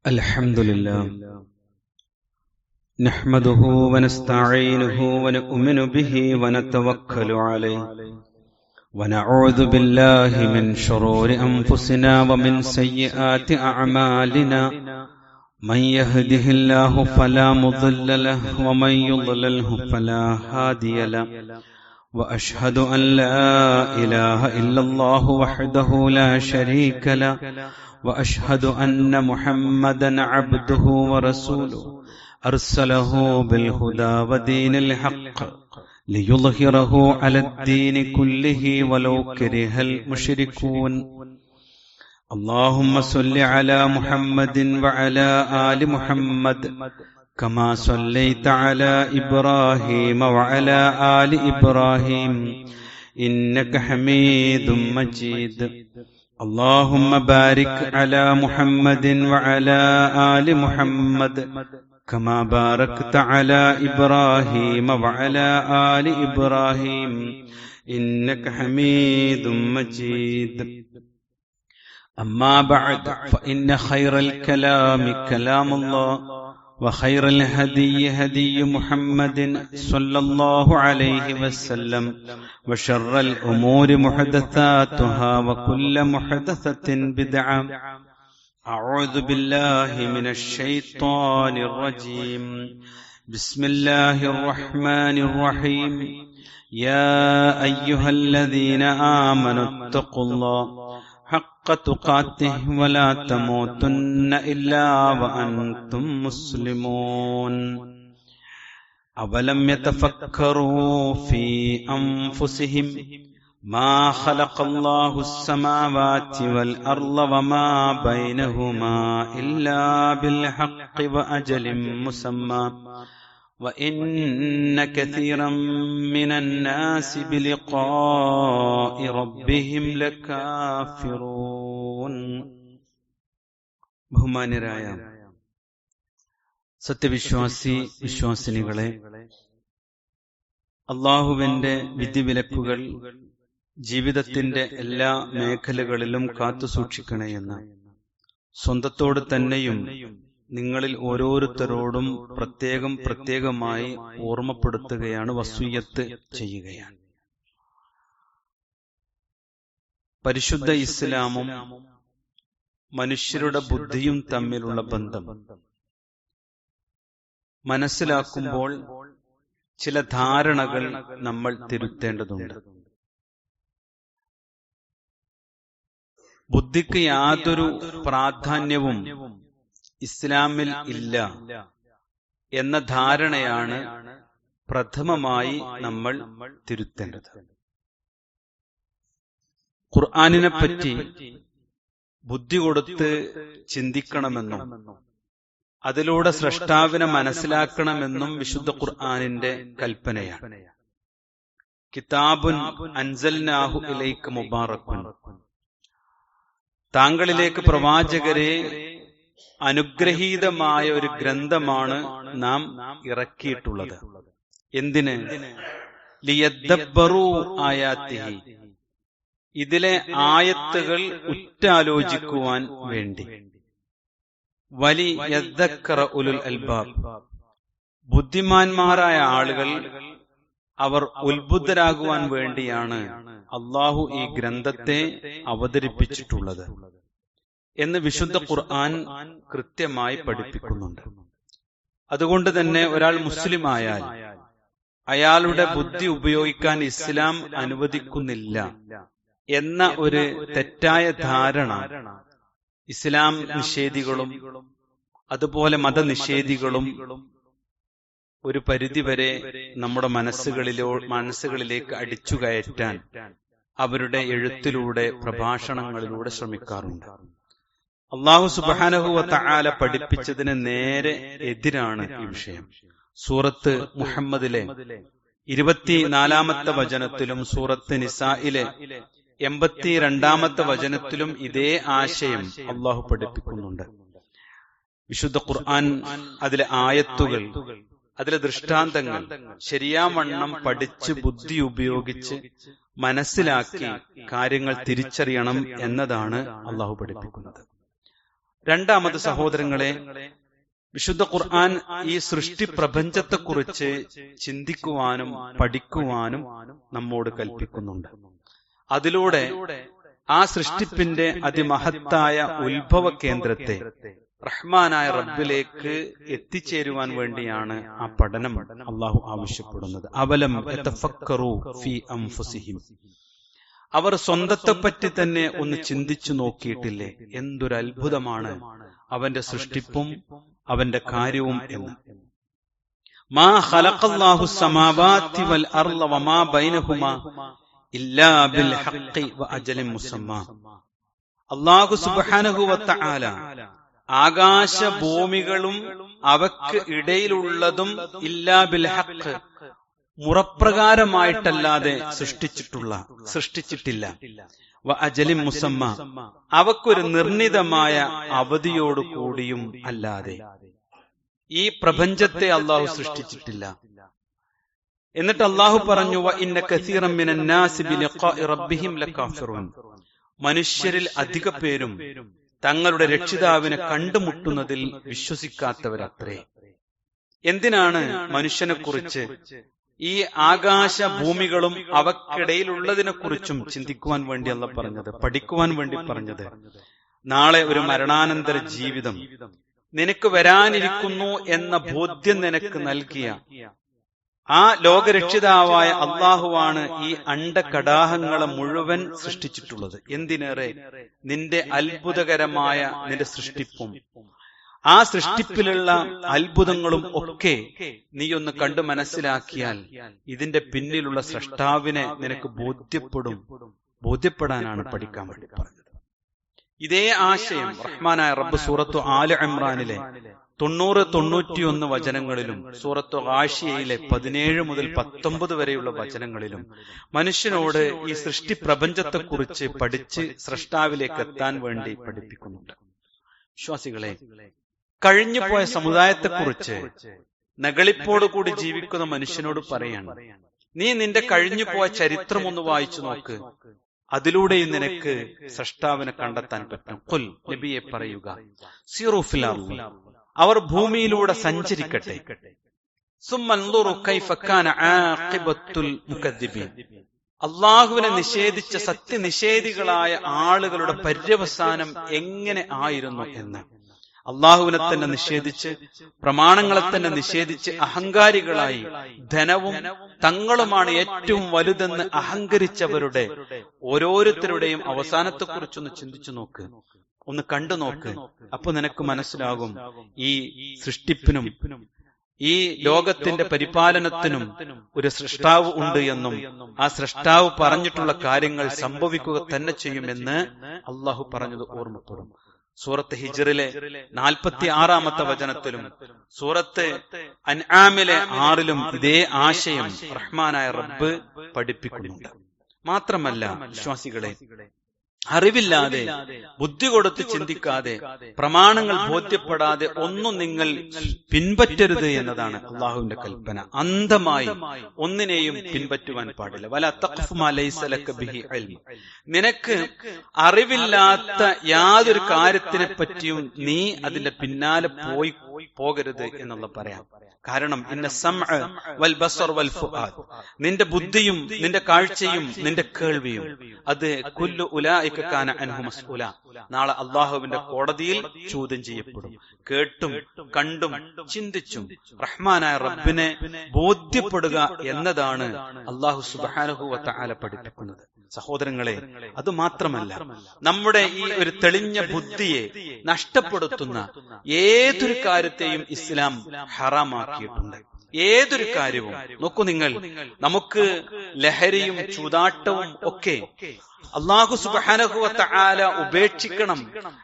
الحمد لله نحمده ونستعينه ونؤمن به ونتوكل عليه ونعوذ بالله من شرور أنفسنا ومن سيئات أعمالنا من يهده الله فلا مضل له ومن يضلله فلا هادي له وأشهد أن لا إله إلا الله وحده لا شريك له وأشهد أن محمدا عبده ورسوله أرسله بالهدى ودين الحق ليظهره على الدين كله ولو كره المشركون اللهم صل على محمد وعلى آل محمد كما صليت على إبراهيم وعلى آل إبراهيم إنك حميد مجيد اللهم بارك على محمد وعلى آل محمد كما باركت على إبراهيم وعلى آل إبراهيم إنك حميد مجيد أما بعد فإن خير الكلام كلام الله وخير الهدي هدي محمد صلى الله عليه وسلم وشر الأمور محدثاتها وكل محدثة بدعة أعوذ بالله من الشيطان الرجيم بسم الله الرحمن الرحيم يا أيها الذين آمنوا اتقوا الله حق تقاته ولا تموتن إلا وأنتم مسلمون أولم يتفكروا في أنفسهم ما خلق الله السماوات والأرض وما بينهما إلا بالحق وأجل مسمى وإن كثيرا من الناس بلقاء ربهم لكافرون. ബഹുമാന്യരായ സത്യവിശ്വാസി വിശ്വാസിനികളെ, അല്ലാഹുവിന്റെ വിധിവിലക്കുകൾ ജീവിതത്തിന്റെ എല്ലാ മേഖലകളിലും കാത്തുസൂക്ഷിക്കണമെന്ന് സ്വന്തത്തോട് തന്നെയും നിങ്ങളിൽ ഓരോരുത്തരോടും പ്രത്യേകമായി ഓർമ്മപ്പെടുത്തുകയാണ്, വസിയ്യത്ത് ചെയ്യുകയാണ്. പരിശുദ്ധ ഇസ്ലാമും മനുഷ്യരുടെ ബുദ്ധിയും തമ്മിലുള്ള ബന്ധം മനസ്സിലാക്കുമ്പോൾ ചില ധാരണകൾ നമ്മൾ തിരുത്തേണ്ടതുണ്ട്. ബുദ്ധിക്ക് യാതൊരു പ്രാധാന്യവും ഇസ്ലാമിൽ ഇല്ല എന്ന ധാരണയാണ് പ്രഥമമായി നമ്മൾ തിരുത്തേണ്ടത്. ഖുർആനിനെ പറ്റി ബുദ്ധി കൊടുത്ത് ചിന്തിക്കണമെന്നും അതിലൂടെ സ്രഷ്ടാവിനെ മനസ്സിലാക്കണമെന്നും വിശുദ്ധ ഖുർആനിന്റെ കൽപ്പനയാണ്. കിതാബുൻ അൻസൽനാഹു ഇലൈക മുബാറക്കുൻ, താങ്കളിലേക്ക് പ്രവാചകരെ അനുഗ്രഹീതമായ ഒരു ഗ്രന്ഥമാണ് നാം ഇറക്കിയിട്ടുള്ളത്. എന്തിന്? ലിയദ്ദബ്ബറൂ ആയാത്തിഹി, ഇതിലെ ആയത്തുകൾ ഉറ്റാലോചിക്കുവാൻ വേണ്ടി. വലി യദ്ദക്കറ ഉലുൽ അൽബാബ്, ബുദ്ധിമാന്മാരായ ആളുകൾ അവർ ഉത്ബുദ്ധരാകുവാൻ വേണ്ടിയാണ് അള്ളാഹു ഈ ഗ്രന്ഥത്തെ അവതരിപ്പിച്ചിട്ടുള്ളത് എന്ന് വിശുദ്ധ ഖുർആൻ കൃത്യമായി പഠിപ്പിക്കുന്നുണ്ട്. അതുകൊണ്ട് തന്നെ ഒരാൾ മുസ്ലിം ആയാൽ അയാളുടെ ബുദ്ധി ഉപയോഗിക്കാൻ ഇസ്ലാം അനുവദിക്കുന്നില്ല എന്ന ഒരു തെറ്റായ ധാരണ ഇസ്ലാം നിഷേധികളും അതുപോലെ മതനിഷേധികളും ഒരു പരിധിവരെ നമ്മുടെ മനസ്സുകളിലേക്ക് അടിച്ചു കയറ്റാൻ അവരുടെ എഴുത്തിലൂടെ പ്രഭാഷണങ്ങളിലൂടെ ശ്രമിക്കാറുണ്ട്. അല്ലാഹു സുബ്ഹാനഹു വ തആല പഠിപ്പിച്ചതിന് നേരെ എതിരാണ് ഈ വിഷയം. സൂറത്ത് മുഹമ്മദിലെ 24-ാമത്തെ വചനത്തിലും സൂറത്ത് നിസായിലെ 82-ാമത്തെ വചനത്തിലും ഇതേ ആശയം അല്ലാഹു പഠിപ്പിക്കുന്നുണ്ട്. വിശുദ്ധ ഖുർആൻ, അതിലെ ആയത്തുകൾ, അതിലെ ദൃഷ്ടാന്തങ്ങൾ ശരിയാവണ്ണം പഠിച്ച് ബുദ്ധി ഉപയോഗിച്ച് മനസ്സിലാക്കി കാര്യങ്ങൾ തിരിച്ചറിയണം എന്നതാണ് അള്ളാഹു പഠിപ്പിക്കുന്നത്. രണ്ടാമത് സഹോദരങ്ങളെ, വിശുദ്ധ ഖുർആൻ ഈ സൃഷ്ടി പ്രപഞ്ചത്തെക്കുറിച്ച് ചിന്തിക്കുവാനും പഠിക്കുവാനും നമ്മോട് കൽപ്പിക്കുന്നുണ്ട്. അതിലൂടെ ആ സൃഷ്ടിപ്പിന്റെ അതിമഹത്തായ ഉത്ഭവ കേന്ദ്രത്തെ റഹ്മാനായ റബ്ബിലേക്ക് എത്തിച്ചേരുവാൻ വേണ്ടിയാണ് ആ പഠനം അള്ളാഹു ആവശ്യപ്പെടുന്നത്. അവലം യതഫക്കറു ഫീ അൻഫുസിഹിം, അവർ സ്വന്തത്തെപ്പറ്റി തന്നെ ഒന്ന് ചിന്തിച്ചു നോക്കിയിട്ടില്ലേ? എന്തൊരു അത്ഭുതമാണ് അവന്റെ സൃഷ്ടിപ്പും അവന്റെ കാര്യവും എന്ന്. മാ ഖലഖല്ലാഹു സമാവാതി വൽ അർള വമാ ബൈനഹുമാ ഇല്ലാ ബിൽ ഹഖ് വ അജലിൻ മുസമ്മാ. അല്ലാഹു സുബ്ഹാനഹു വ തആല ആകാശഭൂമികളും അവക്ക് ഇടയിലുള്ളതും ഇല്ലാ ബിൽ ഹഖ്, മുറപ്രകാരമായിട്ടല്ലാതെ സൃഷ്ടിച്ചിട്ടില്ല. വ അജലിൻ മുസമ്മ, അവക്കൊരു നിർണിതമായ അവധിയോടുകൂടിയും അല്ലാതെ ഈ പ്രപഞ്ചത്തെ അള്ളാഹു സൃഷ്ടിച്ചിട്ടില്ല. എന്നിട്ട് അള്ളാഹു പറഞ്ഞു, വ ഇന്ന കസീറൻ മിനൻ നാസി ബിലിഖാഇ റബ്ബിഹിം ലകാഫിറൂൻ, മനുഷ്യരിൽ അധിക പേരും തങ്ങളുടെ രക്ഷിതാവിനെ കണ്ടുമുട്ടുന്നതിൽ വിശ്വസിക്കാത്തവരത്രേ. എന്തിനാണ് മനുഷ്യനെ കുറിച്ച് ഈ ആകാശ ഭൂമികളും അവക്കിടയിലുള്ളതിനെ കുറിച്ചും ചിന്തിക്കുവാൻ വേണ്ടി അല്ല പറഞ്ഞത്, പഠിക്കുവാൻ വേണ്ടി പറഞ്ഞത്? നാളെ ഒരു മരണാനന്തര ജീവിതം നിനക്ക് വരാനിരിക്കുന്നു എന്ന ബോധ്യം നിനക്ക് നൽകിയ ആ ലോകരക്ഷിതാവായ അള്ളാഹുവാണ് ഈ അണ്ഡകടാഹങ്ങളെ മുഴുവൻ സൃഷ്ടിച്ചിട്ടുള്ളത്. എന്തിനേറെ നിന്റെ അത്ഭുതകരമായ നിന്റെ സൃഷ്ടിപ്പും ആ സൃഷ്ടിപ്പിലുള്ള അത്ഭുതങ്ങളും ഒക്കെ നീയൊന്ന് കണ്ടു മനസ്സിലാക്കിയാൽ ഇതിന്റെ പിന്നിലുള്ള സ്രഷ്ടാവിനെ നിനക്ക് ബോധ്യപ്പെടാനാണ് പഠിക്കാൻ വേണ്ടി പറഞ്ഞത്. ഇതേ ആശയം റഹ്മാനായ റബ്ബ് സൂറത്തു ആല ഇമ്രാനിലെ 90-91 വചനങ്ങളിലും സൂറത്തു ഗാശിയയിലെ 17 മുതൽ 19 വരെയുള്ള വചനങ്ങളിലും മനുഷ്യനോട് ഈ സൃഷ്ടി പ്രപഞ്ചത്തെക്കുറിച്ച് പഠിച്ച് സ്രഷ്ടാവിലേക്ക് എത്താൻ വേണ്ടി പഠിപ്പിക്കുന്നുണ്ട്. വിശ്വാസികളെ, കഴിഞ്ഞുപോയ സമുദായത്തെക്കുറിച്ച് നകളിപ്പോടുകൂടി ജീവിക്കുന്ന മനുഷ്യനോട് പറയാണ്, നീ നിന്റെ കഴിഞ്ഞുപോയ ചരിത്രം ഒന്ന് വായിച്ചു നോക്ക്, അതിലൂടെയും നിനക്ക് സ്രഷ്ടാവിനെ കണ്ടെത്താൻ പറ്റും. ഖുൽ, നബിയെ പറയുക, സിറൂ ഫിൽ അർളി, അവർ ഭൂമിയിലൂടെ സഞ്ചരിക്കട്ടെ. സുമ്മൻദുറു കൈഫ കാന ആഖിബത്തുൽ മുകദ്ദിബീൻ, അള്ളാഹുവിനെ നിഷേധിച്ച സത്യനിഷേധികളായ ആളുകളുടെ പര്യവസാനം എങ്ങനെ ആയിരുന്നു എന്ന്. അള്ളാഹുവിനെ തന്നെ നിഷേധിച്ച് പ്രമാണങ്ങളെ തന്നെ നിഷേധിച്ച് അഹങ്കാരികളായി ധനവും തങ്ങളുമാണ് ഏറ്റവും വലുതെന്ന് അഹങ്കരിച്ചവരുടെ ഓരോരുത്തരുടെയും അവസാനത്തെക്കുറിച്ചൊന്ന് ചിന്തിച്ചു നോക്ക്, ഒന്ന് കണ്ടു നോക്ക്. അപ്പൊ നിനക്ക് മനസ്സിലാകും ഈ സൃഷ്ടിപ്പിനും ഈ ലോകത്തിന്റെ പരിപാലനത്തിനും ഒരു സൃഷ്ടാവ് ഉണ്ട് എന്നും ആ സൃഷ്ടാവ് പറഞ്ഞിട്ടുള്ള കാര്യങ്ങൾ സംഭവിക്കുക തന്നെ ചെയ്യുമെന്ന് അള്ളാഹു പറഞ്ഞത് ഓർമ്മപ്പെടും. സൂറത്ത് ഹിജ്റിലെ 46-ാമത്തെ വചനത്തിലും സൂറത്ത് അൻആമിലെ 6-ലും ഇതേ ആശയം റഹ്മാനായ റബ്ബ് പഠിപ്പിക്കുന്നുണ്ട്. മാത്രമല്ല വിശ്വാസികളെ, അറിവില്ലാതെ ബുദ്ധി കൊടുത്ത് ചിന്തിക്കാതെ പ്രമാണങ്ങൾ ബോധ്യപ്പെടാതെ ഒന്നും നിങ്ങൾ പിൻപറ്റരുത് എന്നതാണ് അള്ളാഹുവിന്റെ കൽപ്പന. അന്ധമായി ഒന്നിനെയും പിൻപറ്റുവാൻ പാടില്ല. വല തഖ്ഫു മാ ലൈസ ലക ബിഹി ഇൽമ്, നിനക്ക് അറിവില്ലാത്ത യാതൊരു കാര്യത്തിനെ പറ്റിയും നീ അതിന്റെ പിന്നാലെ പോകരുത് എന്നുള്ള പറയാം. കാരണം ഇന്ന സമഅ വൽ ബസർ വൽ ഫുആദ്, നിന്റെ ബുദ്ധിയും നിന്റെ കാഴ്ചയും നിന്റെ കേൾവിയും അത് കുല്ലു ഉലൈക കാന അൻഹു മസ്ഊല, നാളെ അള്ളാഹുവിന്റെ കോടതിയിൽ ചോദ്യം ചെയ്യപ്പെടും. കേട്ടും കണ്ടും ചിന്തിച്ചും റഹ്മാനായ റബ്ബിനെ ബോധ്യപ്പെടുക എന്നതാണ് അള്ളാഹു സുബ്ഹാനഹു വ തആല പഠിപ്പിക്കുന്നത്. സഹോദരങ്ങളെ, അത് മാത്രമല്ല, നമ്മുടെ ഈ ഒരു തെളിഞ്ഞ ബുദ്ധിയെ നഷ്ടപ്പെടുത്തുന്ന ഏതൊരു കാര്യത്തെയും ഇസ്ലാം ഹറാമാക്കിയിട്ടുണ്ട്. ഏതൊരു കാര്യവും നോക്കൂ നിങ്ങൾ, നമുക്ക് ലഹരിയും ചൂതാട്ടവും ഒക്കെ അല്ലാഹു സുബ്ഹാനഹു വ തആല ഉപേക്ഷിക്കണം.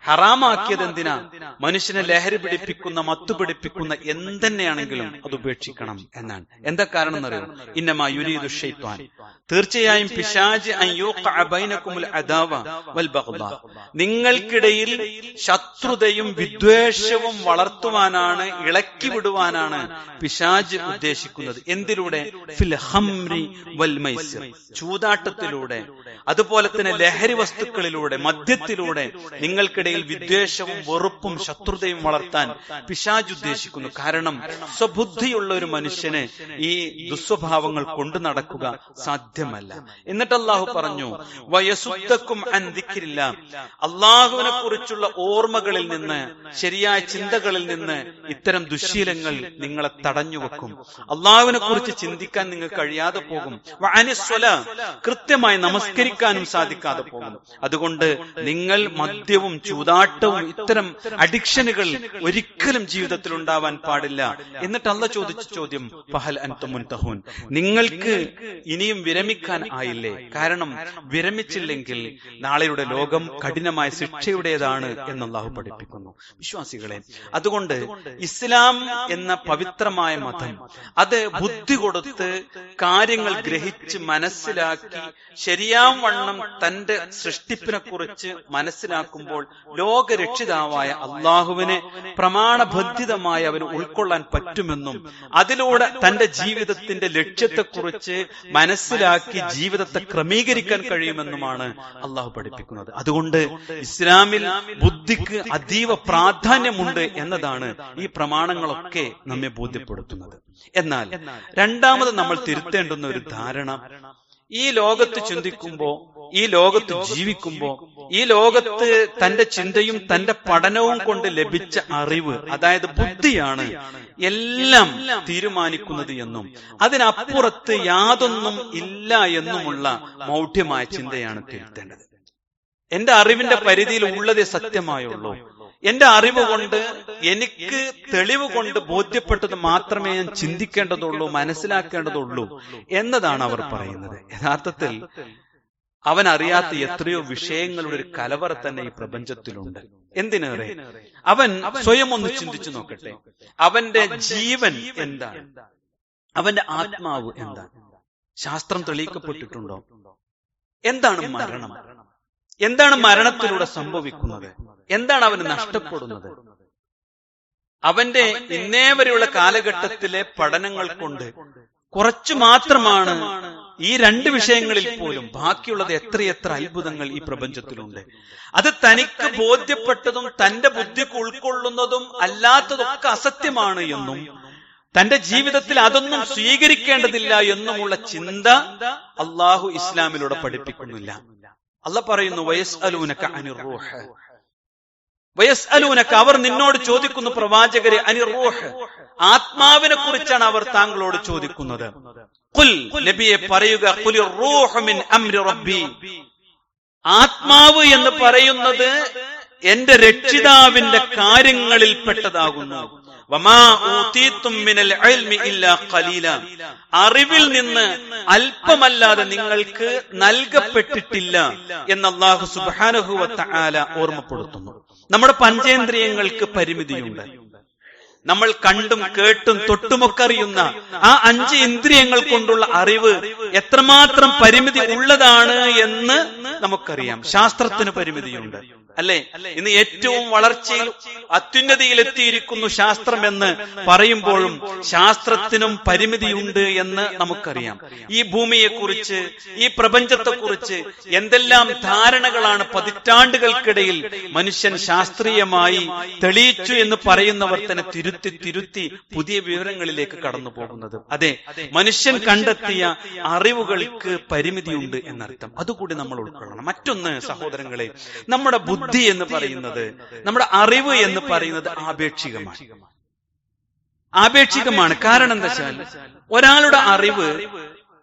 ഹറാമാക്കിയത് എന്തിനാ? മനുഷ്യനെ ലഹരി പിടിപ്പിക്കുന്ന മത്തു പിടിപ്പിക്കുന്ന എന്തെന്നെയാണെങ്കിലും അത് ഉപേക്ഷിക്കണം എന്നാണ്. എന്താ കാരണം എന്നറിയോ? ഇന്നമാ യുരീദു ശൈത്വാൻ, തീർച്ചയായും പിശാച് അൻ യൂഖഅ ബൈനകുമുൽ അദാവ വൽ ബഗ്ദാ, നിങ്ങൾക്കിടയിൽ ശത്രുതയും വിദ്വേഷവും വളർത്തുവാനാണ്, ഇളക്കി വിടുവാനാണ് പിശാച് ഉദ്ദേശിക്കുന്നത്. എന്തിലൂടെ? ഫിൽ ഹംരി വൽ മൈസിർ, ചൂതാട്ടത്തിലൂടെ, അതുപോലെ അതുപോലെ തന്നെ ലഹരി വസ്തുക്കളിലൂടെ, മദ്യത്തിലൂടെ നിങ്ങൾക്കിടയിൽ വിദ്വേഷവും വെറുപ്പും ശത്രുതയും വളർത്താൻ പിശാച് ഉദ്ദേശിക്കുന്നു. കാരണം സ്വബുദ്ധിയുള്ള ഒരു മനുഷ്യന് ഈ ദുസ്വഭാവങ്ങൾ കൊണ്ടു നടക്കുക സാധ്യമല്ല. എന്നിട്ട് അള്ളാഹു പറഞ്ഞു, വയസുദ്ദക്കും അൻ ദിക്രില്ലാ, അള്ളാഹുവിനെ കുറിച്ചുള്ള ഓർമ്മകളിൽ നിന്ന്, ശരിയായ ചിന്തകളിൽ നിന്ന് ഇത്തരം ദുശ്ശീലങ്ങൾ നിങ്ങളെ തടഞ്ഞുവെക്കും. അള്ളാഹുവിനെ കുറിച്ച് ചിന്തിക്കാൻ നിങ്ങൾക്ക് കഴിയാതെ പോകും. കൃത്യമായി നമസ്കരിക്കാനും സാധിക്കാതെ പോകും. അതുകൊണ്ട് നിങ്ങൾ മദ്യവും ചൂതാട്ടവും ഇത്തരം അഡിക്ഷനുകൾ ഒരിക്കലും ജീവിതത്തിൽ ഉണ്ടാവാൻ പാടില്ല. എന്നിട്ട് അള്ളാഹ് ചോദിച്ച ചോദ്യം, ഫഹൽ അൻതും മുൻതഹൂൻ, നിങ്ങൾക്ക് ഇനിയും വിരമിക്കാൻ ആയില്ലേ? കാരണം വിരമിച്ചില്ലെങ്കിൽ നാളെയുടെ ലോകം കഠിനമായ ശിക്ഷയുടേതാണ് എന്ന് അള്ളാഹു പഠിപ്പിക്കുന്നു. വിശ്വാസികളെ, അതുകൊണ്ട് ഇസ്ലാം എന്ന പവിത്രമായ മതം അത് ബുദ്ധി കൊടുത്ത് കാര്യങ്ങൾ ഗ്രഹിച്ച് മനസ്സിലാക്കി ശരിയാവണ്ണം തന്റെ സൃഷ്ടിപ്പിനെ കുറിച്ച് മനസ്സിലാക്കുമ്പോൾ ലോകരക്ഷിതാവായ അള്ളാഹുവിനെ പ്രമാണബദ്ധിതമായി അവന് ഉൾക്കൊള്ളാൻ പറ്റുമെന്നും അതിലൂടെ തന്റെ ജീവിതത്തിന്റെ ലക്ഷ്യത്തെക്കുറിച്ച് മനസ്സിലാക്കി ജീവിതത്തെ ക്രമീകരിക്കാൻ കഴിയുമെന്നുമാണ് അള്ളാഹു പഠിപ്പിക്കുന്നത്. അതുകൊണ്ട് ഇസ്ലാമിൽ ബുദ്ധിക്ക് അതീവ പ്രാധാന്യമുണ്ട് എന്നതാണ് ഈ പ്രമാണങ്ങളൊക്കെ നമ്മെ ബോധ്യപ്പെടുത്തുന്നത്. എന്നാൽ രണ്ടാമത് നമ്മൾ തിരുത്തേണ്ടുന്ന ഒരു ധാരണ, ഈ ലോകത്ത് ചിന്തിക്കുമ്പോ, ഈ ലോകത്ത് ജീവിക്കുമ്പോ, ഈ ലോകത്ത് തന്റെ ചിന്തയും തന്റെ പഠനവും കൊണ്ട് ലഭിച്ച അറിവ്, അതായത് ബുദ്ധിയാണ് എല്ലാം തീരുമാനിക്കുന്നത് എന്നും അതിനപ്പുറത്ത് യാതൊന്നും ഇല്ല എന്നുമുള്ള മൗഢ്യമായ ചിന്തയാണ് തിരുത്തേണ്ടത്. എന്റെ അറിവിന്റെ പരിധിയിൽ ഉള്ളതേ സത്യമായുള്ളൂ. എന്റെ അറിവ് കൊണ്ട്, എനിക്ക് തെളിവ് കൊണ്ട് ബോധ്യപ്പെട്ടത് മാത്രമേ ഞാൻ ചിന്തിക്കേണ്ടതുള്ളൂ, മനസ്സിലാക്കേണ്ടതുള്ളൂ എന്നതാണ് അവർ പറയുന്നത്. യഥാർത്ഥത്തിൽ അവൻ അറിയാത്ത എത്രയോ വിഷയങ്ങളുടെ ഒരു കലവറ തന്നെ ഈ പ്രപഞ്ചത്തിലുണ്ട്. എന്തിനേറെ, അവൻ സ്വയം ഒന്ന് ചിന്തിച്ചു നോക്കട്ടെ. അവന്റെ ജീവൻ എന്താണ്? അവന്റെ ആത്മാവ് എന്താണ്? ശാസ്ത്രം തെളിയിക്കപ്പെട്ടിട്ടുണ്ടോ? എന്താണ് മരണം? എന്താണ് മരണത്തിലൂടെ സംഭവിക്കുന്നത്? എന്താണ് അവന് നഷ്ടപ്പെടുന്നത്? അവന്റെ ഇന്നേ വരെയുള്ള കാലഘട്ടത്തിലെ പഠനങ്ങൾ കൊണ്ട് കുറച്ചു മാത്രമാണ് ഈ രണ്ട് വിഷയങ്ങളിൽ പോലും. ബാക്കിയുള്ളത് എത്രയെത്ര അത്ഭുതങ്ങൾ ഈ പ്രപഞ്ചത്തിലുണ്ട്. അത് തനിക്ക് ബോധ്യപ്പെട്ടതും തന്റെ ബുദ്ധിക്ക് ഉൾക്കൊള്ളുന്നതും അല്ലാത്തതൊക്കെ അസത്യമാണ് എന്നും തന്റെ ജീവിതത്തിൽ അതൊന്നും സ്വീകരിക്കേണ്ടതില്ല എന്നുമുള്ള ചിന്ത അള്ളാഹു ഇസ്ലാമിലൂടെ പഠിപ്പിക്കുന്നില്ല. അള്ളാഹ് പറയുന്നു, വയസ്അലൂനക അനിർ റൂഹ്, വയസ്അലൂനക, അവർ നിന്നോട് ചോദിക്കുന്നു പ്രവാചകരെ, അനിർ റൂഹ്, ആത്മാവിനെ കുറിച്ചാണ് അവർ താങ്കളോട് ചോദിക്കുന്നത്. ഖുൽ, നബിയെ പറയുക, ഖുലിർ റൂഹു മിൻ അംരി റബ്ബി, ആത്മാവ് എന്ന് പറയുന്നത് എന്റെ രക്ഷിതാവിന്റെ കാര്യങ്ങളിൽ പെട്ടതാകുന്നു. വമാ ഊതീതും മിനൽ ഇൽമി ഇല്ലാ ഖലീല, അറിവിൽ നിന്ന് അല്പമല്ലാതെ നിങ്ങൾക്ക് നൽകപ്പെട്ടിട്ടില്ല എന്ന് അല്ലാഹു സുബ്ഹാനഹു വ തആല ഓർമ്മപ്പെടുത്തുന്നു. നമ്മുടെ പഞ്ചേന്ദ്രിയങ്ങൾക്ക് പരിമിതിയുണ്ട്. നമ്മൾ കണ്ടും കേട്ടും തൊട്ടുമൊക്കെ അറിയുന്ന ആ 5 ഇന്ദ്രിയങ്ങൾ കൊണ്ടുള്ള അറിവ് എത്രമാത്രം പരിമിതി ഉള്ളതാണ് എന്ന് നമുക്കറിയാം. ശാസ്ത്രത്തിന് പരിമിതിയുണ്ട്, അല്ലെ? ഇന്ന് ഏറ്റവും വളർച്ചയിൽ അത്യുന്നതിയിൽ എത്തിയിരിക്കുന്നു ശാസ്ത്രം എന്ന് പറയുമ്പോഴും ശാസ്ത്രത്തിനും പരിമിതിയുണ്ട് എന്ന് നമുക്കറിയാം. ഈ ഭൂമിയെക്കുറിച്ച്, ഈ പ്രപഞ്ചത്തെക്കുറിച്ച് എന്തെല്ലാം ധാരണകളാണ് പതിറ്റാണ്ടുകൾക്കിടയിൽ മനുഷ്യൻ ശാസ്ത്രീയമായി തെളിയിച്ചു എന്ന് പറയുന്നവർ തന്നെ തിരുത്തി പുതിയ വിവരങ്ങളിലേക്ക് കടന്നു പോകുന്നത്. അതെ, മനുഷ്യൻ കണ്ടെത്തിയ അറിവുകൾക്ക് പരിമിതിയുണ്ട് എന്നർത്ഥം. അതുകൂടി നമ്മൾ ഉൾക്കൊള്ളണം. മറ്റൊന്ന് സഹോദരങ്ങളെ, നമ്മുടെ ബുദ്ധി എന്ന് പറയുന്നത്, നമ്മുടെ അറിവ് എന്ന് പറയുന്നത് ആപേക്ഷികമാണ്. കാരണം എന്താ വെച്ചാൽ, ഒരാളുടെ അറിവ്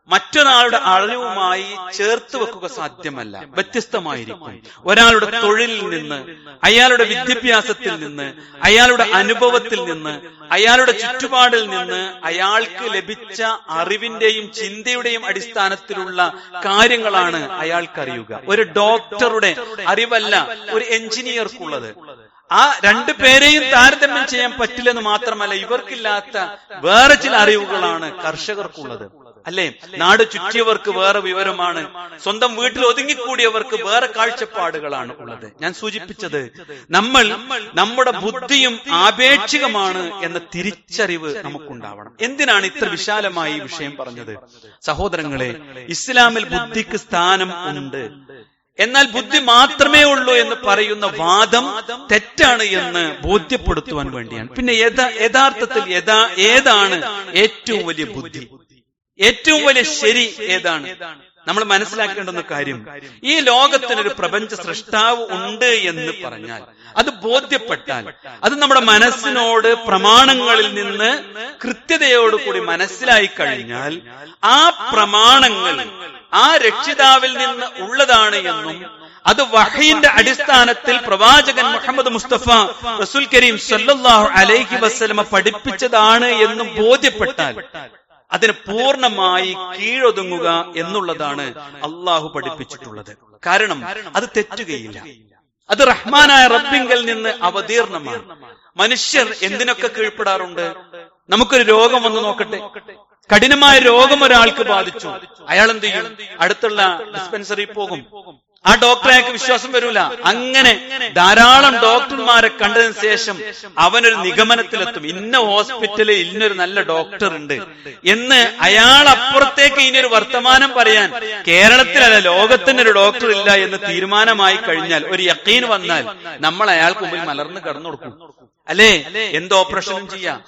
മറ്റൊരാളുടെ അറിവുമായി ചേർത്ത് വെക്കുക സാധ്യമല്ല, വ്യത്യസ്തമായിരിക്കും. ഒരാളുടെ തൊഴിലിൽ നിന്ന്, അയാളുടെ വിദ്യാഭ്യാസത്തിൽ നിന്ന്, അയാളുടെ അനുഭവത്തിൽ നിന്ന്, അയാളുടെ ചുറ്റുപാടിൽ നിന്ന് അയാൾക്ക് ലഭിച്ച അറിവിന്റെയും ചിന്തയുടെയും അടിസ്ഥാനത്തിലുള്ള കാര്യങ്ങളാണ് അയാൾക്കറിയുക. ഒരു ഡോക്ടറുടെ അറിവല്ല ഒരു എഞ്ചിനീയർക്കുള്ളത്. ആ രണ്ടു പേരെയും താരതമ്യം ചെയ്യാൻ പറ്റില്ലെന്ന് മാത്രമല്ല, ഇവർക്കില്ലാത്ത വേറെ ചില അറിവുകളാണ് കർഷകർക്കുള്ളത്, അല്ലെ? നാട് ചുറ്റിയവർക്ക് വേറെ വിവരമാണ്, സ്വന്തം വീട്ടിൽ ഒതുങ്ങിക്കൂടിയവർക്ക് വേറെ കാഴ്ചപ്പാടുകളാണ് ഉള്ളത്. ഞാൻ സൂചിപ്പിച്ചത്, നമ്മുടെ ബുദ്ധിയും ആപേക്ഷികമാണ് എന്ന തിരിച്ചറിവ് നമുക്കുണ്ടാവണം. എന്തിനാണ് ഇത്ര വിശാലമായി ഈ വിഷയം പറഞ്ഞത്? സഹോദരങ്ങളെ, ഇസ്ലാമിൽ ബുദ്ധിക്ക് സ്ഥാനം ഉണ്ട്. എന്നാൽ ബുദ്ധി മാത്രമേ ഉള്ളൂ എന്ന് പറയുന്ന വാദം തെറ്റാണ് എന്ന് ബോധ്യപ്പെടുത്തുവാൻ വേണ്ടിയാണ്. പിന്നെ യഥാർത്ഥത്തിൽ ഏതാണ് ഏറ്റവും വലിയ ബുദ്ധി, ഏറ്റവും വലിയ ശരി ഏതാണ്? നമ്മൾ മനസ്സിലാക്കേണ്ടുന്ന കാര്യം, ഈ ലോകത്തിനൊരു പ്രപഞ്ച സൃഷ്ടാവ് ഉണ്ട് എന്ന് പറഞ്ഞാൽ, അത് ബോധ്യപ്പെട്ടാൽ, അത് നമ്മുടെ മനസ്സിനോട് പ്രമാണങ്ങളിൽ നിന്ന് കൃത്യതയോടുകൂടി മനസ്സിലായി കഴിഞ്ഞാൽ, ആ പ്രമാണങ്ങൾ ആ രക്ഷിതാവിൽ നിന്ന് ഉള്ളതാണ് എന്നും അത് വഹയിന്റെ അടിസ്ഥാനത്തിൽ പ്രവാചകൻ മുഹമ്മദ് മുസ്തഫ റസൂൽ കരീം സല്ലല്ലാഹു അലൈഹി വസല്ലമ പഠിപ്പിച്ചതാണ് എന്നും ബോധ്യപ്പെട്ടാൽ അതിന് പൂർണ്ണമായി കീഴൊതുങ്ങുക എന്നുള്ളതാണ് അള്ളാഹു പഠിപ്പിച്ചിട്ടുള്ളത്. കാരണം അത് തെറ്റുകയില്ല, അത് റഹ്മാനായ റബ്ബിങ്കൽ നിന്ന് അവതീർണമാണ്. മനുഷ്യർ എന്തിനൊക്കെ കീഴ്പ്പെടാറുണ്ട്? നമുക്കൊരു രോഗം വന്ന് നോക്കട്ടെ, കഠിനമായ രോഗം ഒരാൾക്ക് ബാധിച്ചു, അയാൾ എന്ത് ചെയ്യും? അടുത്തുള്ള ഡിസ്പെൻസറി പോകും. ആ ഡോക്ടറെ അയാൾക്ക് വിശ്വാസം വരൂല. അങ്ങനെ ധാരാളം ഡോക്ടർമാരെ കണ്ടതിന് ശേഷം അവനൊരു നിഗമനത്തിലെത്തും, ഇന്ന ഹോസ്പിറ്റലിൽ ഇന്നൊരു നല്ല ഡോക്ടർ ഉണ്ട് എന്ന്. അയാൾ അപ്പുറത്തേക്ക് ഇനിയൊരു വർത്തമാനം പറയാൻ കേരളത്തിലല്ല ലോകത്തിന് ഒരു ഡോക്ടർ ഇല്ല എന്ന് തീരുമാനമായി കഴിഞ്ഞാൽ, ഒരു യഖീൻ വന്നാൽ, നമ്മൾ അയാൾക്ക് മുമ്പിൽ മലർന്ന് കടന്നു കൊടുക്കും, അല്ലേ? എന്ത് ഓപ്പറേഷനും ചെയ്യാം,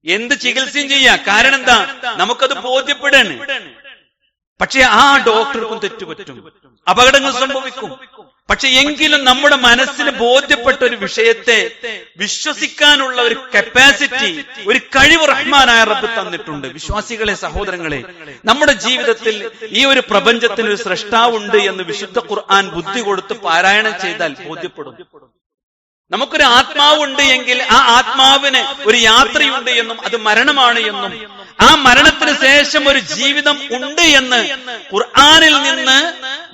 എന്ത് ചികിത്സയും ചെയ്യാം. കാരണം എന്താ? നമുക്കത് ബോധ്യപ്പെടാണ്. പക്ഷെ ആ ഡോക്ടർക്കും തെറ്റുപറ്റും, അപകടങ്ങൾ സംഭവിക്കും. പക്ഷെ എങ്കിലും നമ്മുടെ മനസ്സിന് ബോധ്യപ്പെട്ട ഒരു വിഷയത്തെ വിശ്വസിക്കാനുള്ള ഒരു കപ്പാസിറ്റി, ഒരു കഴിവ് റഹ്മാനായ റബ്ബ് തന്നിട്ടുണ്ട്. വിശ്വാസികളെ, സഹോദരങ്ങളെ, നമ്മുടെ ജീവിതത്തിൽ ഈ ഒരു പ്രപഞ്ചത്തിന് ഒരു സൃഷ്ടാവുണ്ട് എന്ന് വിശുദ്ധ ഖുർആൻ ബുദ്ധി കൊടുത്ത് പാരായണം ചെയ്താൽ ബോധ്യപ്പെടും. നമുക്കൊരു ആത്മാവുണ്ട് എങ്കിൽ ആ ആത്മാവിന് ഒരു യാത്രയുണ്ട് എന്നും അത് മരണമാണ് എന്നും ആ മരണത്തിന് ശേഷം ഒരു ജീവിതം ഉണ്ട് എന്ന് ഖുർആനിൽ നിന്ന്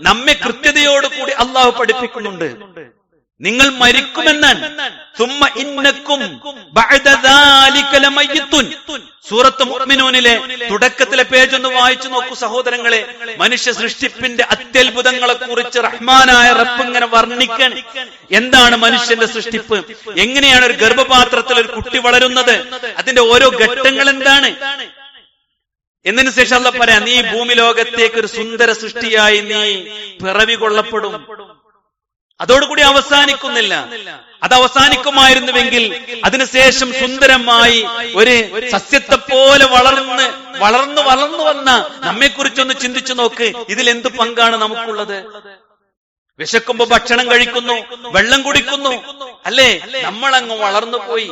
നമ്മെ കൃത്യതയോടുകൂടി അള്ളാഹു പഠിപ്പിക്കുന്നുണ്ട്. നിങ്ങൾ മരിക്കുമെന്നാണ്. സുമ്മ ഇന്നക്കും ബഅദ ദാലിക ലമയ്യിത്തുൻ. സൂറത്ത് മുഅ്മിനൂനിലെ തുടക്കത്തിലെ പേജ് ഒന്ന് വായിച്ചു നോക്കൂ സഹോദരങ്ങളെ. മനുഷ്യ സൃഷ്ടിപ്പിന്റെ അത്യത്ഭുതങ്ങളെ കുറിച്ച് റഹ്മാനായ റബ്ബ് ഇങ്ങനെ വർണ്ണിക്കാൻ. എന്താണ് മനുഷ്യന്റെ സൃഷ്ടിപ്പ്? എങ്ങനെയാണ് ഒരു ഗർഭപാത്രത്തിൽ ഒരു കുട്ടി വളരുന്നത്? അതിന്റെ ഓരോ ഘട്ടങ്ങൾ എന്താണ് എന്നതിന് ശേഷം അല്ലാഹു പറയാം, നീ ഭൂമി ലോകത്തേക്ക് ഒരു സുന്ദര സൃഷ്ടിയായി നീ പിറവി കൊള്ളപ്പെടും. അതോടുകൂടി അവസാനിക്കുന്നില്ല. അത് അവസാനിക്കുമായിരുന്നുവെങ്കിൽ അതിനുശേഷം സുന്ദരമായി ഒരു സസ്യത്തെ പോലെ വളർന്നു വന്ന നമ്മെക്കുറിച്ചൊന്ന് ചിന്തിച്ചു നോക്ക്. ഇതിൽ എന്ത് പങ്കാണ് നമുക്കുള്ളത്? വിശക്കുമ്പോ ഭക്ഷണം കഴിക്കുന്നു, വെള്ളം കുടിക്കുന്നു, അല്ലേ? നമ്മളങ്ങ് വളർന്നു പോയി.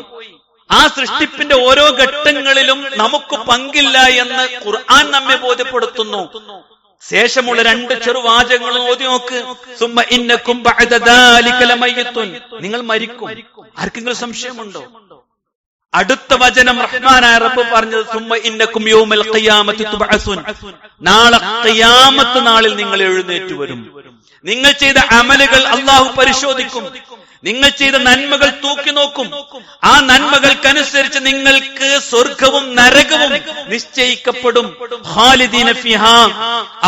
ആ സൃഷ്ടിപ്പിന്റെ ഓരോ ഘട്ടങ്ങളിലും നമുക്ക് പങ്കില്ല എന്ന് ഖുർആൻ നമ്മെ ബോധ്യപ്പെടുത്തുന്നു. ശേഷമുള്ള രണ്ട് ചെറുവാചകങ്ങൾ ഓതി നോക്ക്. സുമ്മ ഇന്നക്കും ബഅദ ദാലിക ലമയ്യിത്തുൻ. നിങ്ങൾ മരിക്കും. ആർക്കെങ്കിലും സംശയമുണ്ടോ? അടുത്ത വചനം റഹ്മാനായ റബ്ബ് പറഞ്ഞത് സുമ്മ ഇന്നക്കും യൗമൽ ഖിയാമത്തി തുബഅസുൻ. നാളെ ഖിയാമത്ത് നാളിൽ നിങ്ങൾ എഴുന്നേറ്റ് വരും. നിങ്ങൾ ചെയ്ത അമലുകൾ അല്ലാഹു പരിശോധിക്കും. നിങ്ങൾ ചെയ്ത നന്മകൾ തൂക്കി നോക്കും. ആ നന്മകൾക്കനുസരിച്ച് നിങ്ങൾക്ക് സ്വർഗവും നരകവും നിശ്ചയിക്കപ്പെടും. ഖാലിദീന ഫിഹാ.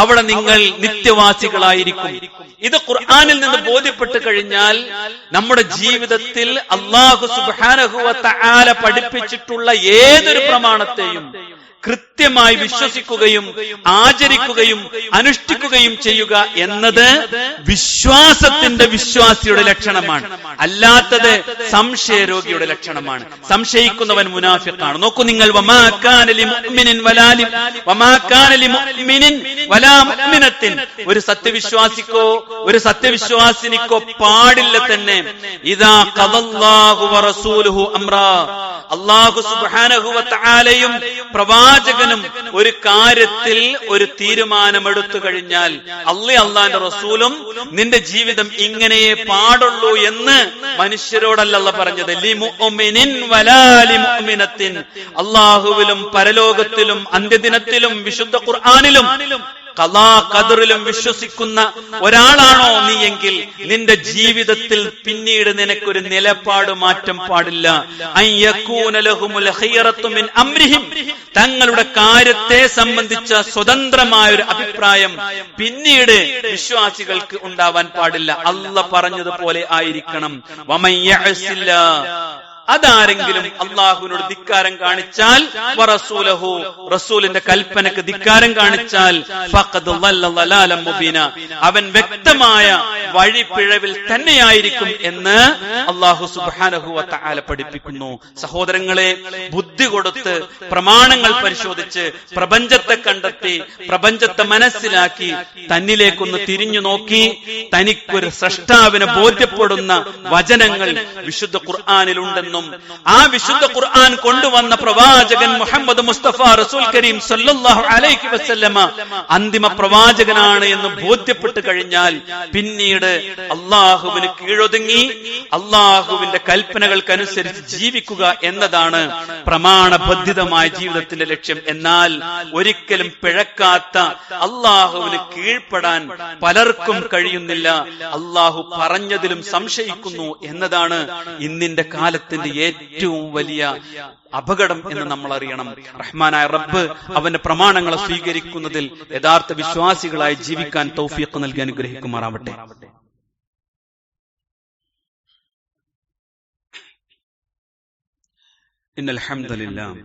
അവിടെ നിങ്ങൾ നിത്യവാസികളായിരിക്കും. ഇത് ഖുർആനിൽ നിന്ന് ബോധ്യപ്പെട്ട് കഴിഞ്ഞാൽ നമ്മുടെ ജീവിതത്തിൽ അല്ലാഹു സുബ്ഹാനഹു വ തആല പഠിപ്പിച്ചിട്ടുള്ള ഏതൊരു പ്രമാണത്തെയും കൃത്യമായി വിശ്വസിക്കുകയും ആചരിക്കുകയും അനുഷ്ഠിക്കുകയും ചെയ്യുക എന്നത് വിശ്വാസിയുടെ ലക്ഷണമാണ്. അല്ലാത്തത് സംശയരോഗിയുടെ ലക്ഷണമാണ്. സംശയിക്കുന്നവൻ മുനാഫിഖാണ്. നോക്കൂ നിങ്ങൾ, വമാ കാന ലിമുഅ്മിനിൻ വലാ മുഅ്മിനത്തിൻ. ഒരു സത്യവിശ്വാസിക്കോ ഒരു സത്യവിശ്വാസിനിക്കോ പാടില്ല തന്നെ ഇദാ ഖദല്ലാഹു വ റസൂലുഹു അംറാ. അല്ലാഹു സുബ്ഹാനഹു വ തആലയും പ്രവാചകനും ഒരു കാര്യത്തിൽ ഒരു തീരുമാനമെടുത്തു കഴിഞ്ഞാൽ, അള്ളാന്റെ റസൂലും നിന്റെ ജീവിതം ഇങ്ങനെയേ പാടുള്ളൂ എന്ന് മനുഷ്യരോടല്ല പറഞ്ഞത്. ലിമുഅ്മിനിൻ വലാ ലിമുഅ്മിനത്തിൻ. അല്ലാഹുവിലും പരലോകത്തിലും അന്ത്യദിനത്തിലും വിശുദ്ധ ഖുർആനിലും ഖദാ ഖദറിലും വിശ്വസിക്കുന്ന ഒരാളാണോ നീ എങ്കിൽ നിന്റെ ജീവിതത്തിൽ പിന്നീട് നിനക്കൊരു നിലപാട് മാറ്റം പാടില്ല. അയ്യകൂന ലഹുമുൽ ഖിയറത്തു മിൻ അംരിഹിം. തങ്ങളുടെ കാര്യത്തെ സംബന്ധിച്ച സ്വതന്ത്രമായ ഒരു അഭിപ്രായം പിന്നീട് വിശ്വാസികൾക്ക് ഉണ്ടാവാൻ പാടില്ല. അല്ലാഹ് പറഞ്ഞതുപോലെ ആയിരിക്കണം. വമൻ യഅസില്ലാ. അതാരെങ്കിലും അള്ളാഹുവിനോട് ധിക്കാരം കാണിച്ചാൽ വറസൂലഹു, റസൂലിന്റെ കൽപ്പനക്ക് ധിക്കാരം കാണിച്ചാൽ ഫഖദ് ളല്ല ളലാലൻ മുബീന, അവൻ വ്യക്തമായ വഴിപ്പിഴവിൽ തന്നെയായിരിക്കും എന്ന് അല്ലാഹു സുബ്ഹാനഹു വ തആല പഠിപ്പിക്കുന്നു. സഹോദരങ്ങളെ, ബുദ്ധി കൊടുത്ത് പ്രമാണങ്ങൾ പരിശോധിച്ച് പ്രപഞ്ചത്തെ കണ്ടെത്തി പ്രപഞ്ചത്തെ മനസ്സിലാക്കി തന്നിലേക്കൊന്ന് തിരിഞ്ഞു നോക്കി തനിക്കൊരു സ്രഷ്ടാവിനെ ബോധ്യപ്പെടുന്ന വചനങ്ങൾ വിശുദ്ധ ഖുർആനിലുണ്ടെന്നും ആ വിശുദ്ധ ഖുർആൻ കൊണ്ടുവന്ന പ്രവാചകൻ മുഹമ്മദ് മുസ്തഫ റസൂൽ കരീം സല്ലല്ലാഹു അലൈഹി വസല്ലമ അന്തിമ പ്രവാചകനാണ് എന്ന് ബോധ്യപ്പെട്ടു കഴിഞ്ഞാൽ പിന്നീട് അള്ളാഹുവിന് കീഴൊതുങ്ങി അള്ളാഹുവിന്റെ കൽപ്പനകൾക്കനുസരിച്ച് ജീവിക്കുക എന്നതാണ് പ്രമാണബദ്ധിതമായ ജീവിതത്തിന്റെ ലക്ഷ്യം. എന്നാൽ ഒരിക്കലും പിഴക്കാത്ത അള്ളാഹുവിന് കീഴ്പ്പെടാൻ പലർക്കും കഴിയുന്നില്ല. അള്ളാഹു പറഞ്ഞതിലും സംശയിക്കുന്നു എന്നതാണ് ഇന്നിന്റെ കാലത്തിന്റെ ഏറ്റവും വലിയ അപകടം എന്ന് നമ്മൾ അറിയണം. റഹ്മാനായ റബ്ബ് അവന്റെ പ്രമാണങ്ങളെ സ്വീകരിക്കുന്നതിൽ യഥാർത്ഥ വിശ്വാസികളായി ജീവിക്കാൻ തൗഫീഖ് നൽകി അനുഗ്രഹിക്കുമാറാവട്ടെ. ഇന്നൽ ഹംദുലില്ലാഹ്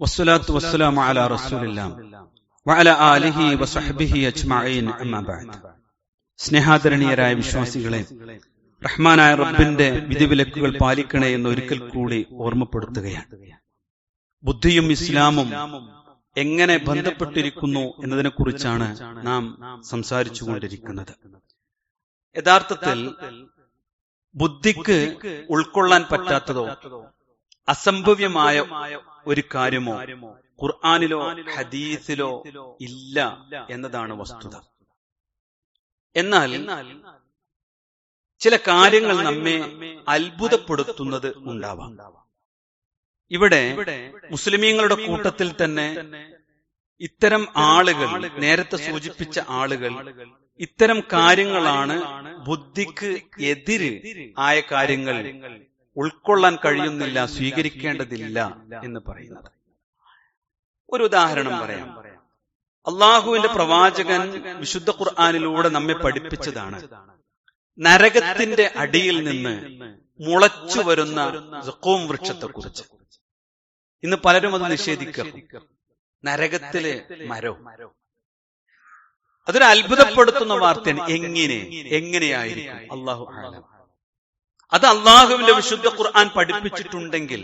വസ്സലാത്തു വസ്സലാമു അലാ റസൂലില്ലാഹ് വഅലാ ആലിഹി വസഹ്ബിഹി അജ്മഈൻ അമ്മാ ബഅദ്. സ്നേഹാദരണീയരായ വിശ്വാസികളെ, റഹ്മാനായ റബ്ബിന്റെ വിധിവിലക്കുകൾ പാലിക്കണേ എന്ന് ഒരിക്കൽ കൂടി ഓർമ്മപ്പെടുത്തുകയാണ്. ബുദ്ധിയും ഇസ്ലാമും എങ്ങനെ ബന്ധപ്പെട്ടിരിക്കുന്നു എന്നതിനെ കുറിച്ചാണ് നാം സംസാരിച്ചുകൊണ്ടിരിക്കുന്നത്. യഥാർത്ഥത്തിൽ ബുദ്ധിക്ക് ഉൾക്കൊള്ളാൻ പറ്റാത്തതോ അസംഭവ്യമായ ഒരു കാര്യമോ ഖുർആനിലോ ഹദീസിലോ ഇല്ല എന്നതാണ് വസ്തുത. എന്നാൽ ചില കാര്യങ്ങൾ നമ്മെ അത്ഭുതപ്പെടുത്തുന്നത് ഉണ്ടാവാം. ഇവിടെ മുസ്ലിമീങ്ങളുടെ കൂട്ടത്തിൽ തന്നെ ഇത്തരം ആളുകൾ, നേരത്തെ സൂചിപ്പിച്ച ആളുകൾ, ഇത്തരം കാര്യങ്ങളാണ് ബുദ്ധിക്ക് എതിര് ആയ കാര്യങ്ങൾ ഉൾക്കൊള്ളാൻ കഴിയുന്നില്ല, സ്വീകരിക്കേണ്ടതില്ല എന്ന് പറയുന്നത്. ഒരു ഉദാഹരണം പറയാം. അള്ളാഹുവിന്റെ പ്രവാചകൻ വിശുദ്ധ ഖുർആനിലൂടെ നമ്മെ പഠിപ്പിച്ചതാണ് നരകത്തിന്റെ അടിയിൽ നിന്ന് മുളച്ചു വരുന്ന സഖൂം വൃക്ഷത്തെ കുറിച്ച്. ഇന്ന് പലരും അത് നിഷേധിക്കും. നരകത്തിലെ മരവും അതൊരു അത്ഭുതപ്പെടുത്തുന്ന വാർത്തയാണ്. എങ്ങനെയായിരിക്കും? അള്ളാഹു ആലം. അത് അള്ളാഹുവിന്റെ വിശുദ്ധ ഖുർആൻ പഠിപ്പിച്ചിട്ടുണ്ടെങ്കിൽ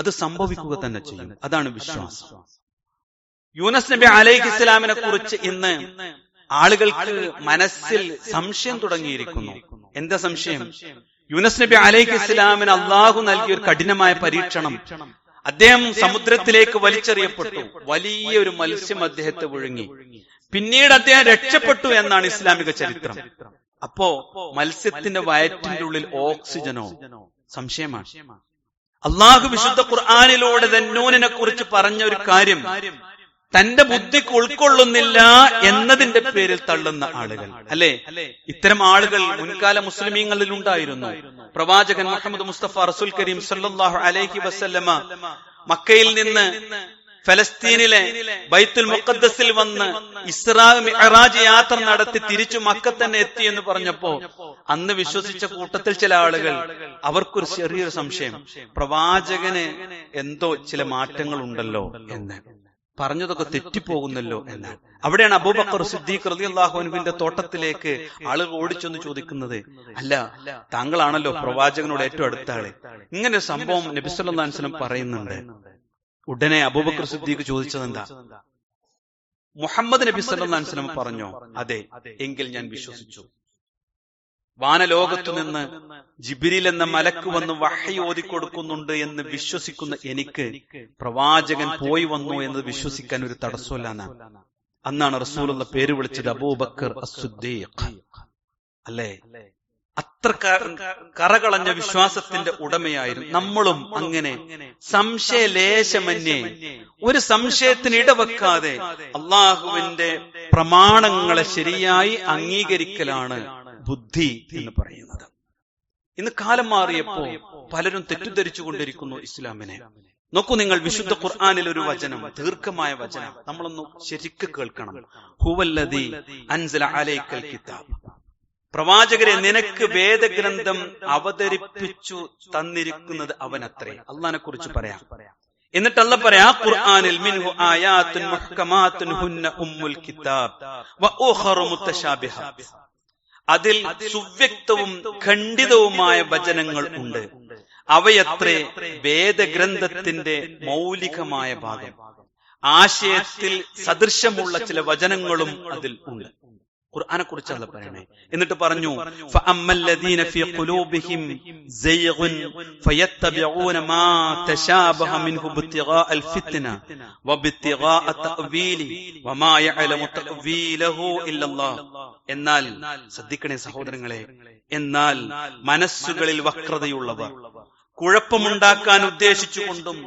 അത് സംഭവിക്കുക തന്നെ ചെയ്യും. അതാണ് വിശ്വാസം. യൂനസ് നബി അലൈഹിസ്സലാമിനെ കുറിച്ച് ഇന്ന് ആളുകൾക്ക് മനസ്സിൽ സംശയം തുടങ്ങിയിരിക്കുന്നു. എന്താ സംശയം? യൂനസ് നബി അലൈഹിസ്സലാമിന് അള്ളാഹു നൽകിയ ഒരു കഠിനമായ പരീക്ഷണം. അദ്ദേഹം സമുദ്രത്തിലേക്ക് വലിച്ചെറിയപ്പെട്ടു. വലിയൊരു മത്സ്യം അദ്ദേഹത്തെ വിഴുങ്ങി. പിന്നീട് അദ്ദേഹം രക്ഷപ്പെട്ടു എന്നാണ് ഇസ്ലാമിക ചരിത്രം. അപ്പോ മത്സ്യത്തിന്റെ വയറ്റിന്റെ ഉള്ളിൽ ഓക്സിജനോ? സംശയമാണ്. അള്ളാഹു വിശുദ്ധ ഖുർആനിലൂടെ ദന്നൂനിനെ കുറിച്ച് പറഞ്ഞ ഒരു കാര്യം തന്റെ ബുദ്ധിക്ക് ഉൾക്കൊള്ളുന്നില്ല എന്നതിന്റെ പേരിൽ തള്ളുന്ന ആളുകൾ അല്ലെ? ഇത്തരം ആളുകൾ മുൻകാല മുസ്ലിമീങ്ങളിൽ ഉണ്ടായിരുന്നു. പ്രവാചകൻ മുഹമ്മദ് മുസ്തഫ റസൂൽ കരീം സല്ലല്ലാഹു അലൈഹി വസല്ലമ മക്കയിൽ നിന്ന് ഫലസ്തീനിലെ ബൈത്തുൽ മുഖദ്ദസിൽ വന്ന് ഇസ്രാ മിഅ്റാജ് യാത്ര നടത്തി തിരിച്ചു മക്ക തന്നെ എത്തി എന്ന് പറഞ്ഞപ്പോ അന്ന് വിശ്വസിച്ച കൂട്ടത്തിൽ ചില ആളുകൾ, അവർക്കൊരു ചെറിയൊരു സംശയം, പ്രവാചകന് എന്തോ ചില മാറ്റങ്ങൾ ഉണ്ടല്ലോ എന്ന്, പറഞ്ഞതൊക്കെ തെറ്റിപ്പോകുന്നല്ലോ എന്നാണ്. അവിടെയാണ് അബൂബക്കർ സിദ്ദീഖ് റളിയല്ലാഹു അൻഹുവിന്റെ തോട്ടത്തിലേക്ക് ആളുകൾ ഓടിച്ചെന്ന് ചോദിക്കുന്നത്, അല്ല താങ്കളാണല്ലോ പ്രവാചകനോട് ഏറ്റവും അടുത്ത ആള്, ഇങ്ങനെ ഒരു സംഭവം നബി സല്ലല്ലാഹു അലൈഹി വസല്ലം പറയുന്നുണ്ട്. ഉടനെ അബൂബക്കർ സിദ്ദീഖ് ചോദിച്ചത് എന്താ? മുഹമ്മദ് നബി സല്ലല്ലാഹു അലൈഹി വസല്ലം പറഞ്ഞോ? അതെ, എങ്കിൽ ഞാൻ വിശ്വസിച്ചു. വാനലോകത്തു നിന്ന് ജിബ്രീൽ എന്ന മലക്ക് വന്ന് വഹ്യ് ഓതിക്കൊടുക്കുന്നുണ്ട് എന്ന് വിശ്വസിക്കുന്ന എനിക്ക് പ്രവാചകൻ പോയി വന്നു എന്ന് വിശ്വസിക്കാൻ ഒരു തടസ്സമില്ല. അന്നാണ് റസൂലുള്ള പേര് വിളിച്ചത് അബൂബക്കർ അസ്-സിദ്ദീഖ്. അല്ലേ? അത്ര കറകളഞ്ഞ വിശ്വാസത്തിന്റെ ഉടമയായിരുന്നു. നമ്മളും അങ്ങനെ സംശയലേശമന്യേ, ഒരു സംശയത്തിന് ഇടവെക്കാതെ അള്ളാഹുവിന്റെ പ്രമാണങ്ങളെ ശരിയായി അംഗീകരിക്കലാണ് ബുദ്ധി എന്ന് പറയുന്നത്. ഇന്ന് കാലം മാറിയപ്പോ പലരും തെറ്റിദ്ധരിച്ചു കൊണ്ടിരിക്കുന്നു ഇസ്ലാമിനെ. നോക്കൂ നിങ്ങൾ, വിശുദ്ധ ഖുർആനിൽ ഒരു വചനം, ദീർഘമായ വചനം, നമ്മളൊന്ന് ശരിക്ക് കേൾക്കണം. ഹുവല്ലദീ അൻസല അലൈക്കൽ കിതാബ്. പ്രവാചകരെ നിനക്ക് വേദഗ്രന്ഥം അവതരിപ്പിച്ചു തന്നിരിക്കുന്നത് അവനത്രേ. അള്ളാഹിനെ കുറിച്ച് പറയാം. എന്നിട്ട് അല്ലാഹ് പറയാ ഖുർആനിൽ മിൻഹു ആയാത്തുൻ മുഹ്കമാത്തുൻ ഹുന്ന ഉമ്മുൽ കിതാബ് വ ഉഖറു മുതശാബിഹാത്ത്. അതിൽ സുവ്യക്തവും ഖണ്ഡിതവുമായ വചനങ്ങൾ ഉണ്ട്. അവയത്രേ വേദഗ്രന്ഥത്തിന്റെ മൗലികമായ ഭാഗം. ആശയത്തിൽ സദൃശമുള്ള ചില വചനങ്ങളും അതിൽ ഉണ്ട്. ഖുർആനെ കുറിച്ചാണ് പറയണേ. എന്നിട്ട് പറഞ്ഞു ഫഅമ്മല്ലദീന ഫീ ഖുലൂബിഹിം സൈഗുൻ ഫയത്തബിഊന മാ തശാബഹ മിൻഹു ബിത്തിഗാഅൽ ഫിത്ന വബിത്തിഗാഅ തഅവീലി വമാ യഅലമു തഅവീലഹു ഇല്ലല്ലാഹ്. എന്നാൽ ശ്രദ്ധിക്കണേ സഹോദരങ്ങളെ, എന്നാൽ മനസ്സുകളിൽ വക്രതയുള്ളവർ കുഴപ്പമുണ്ടാക്കാൻ ഉദ്ദേശിച്ചുകൊണ്ടും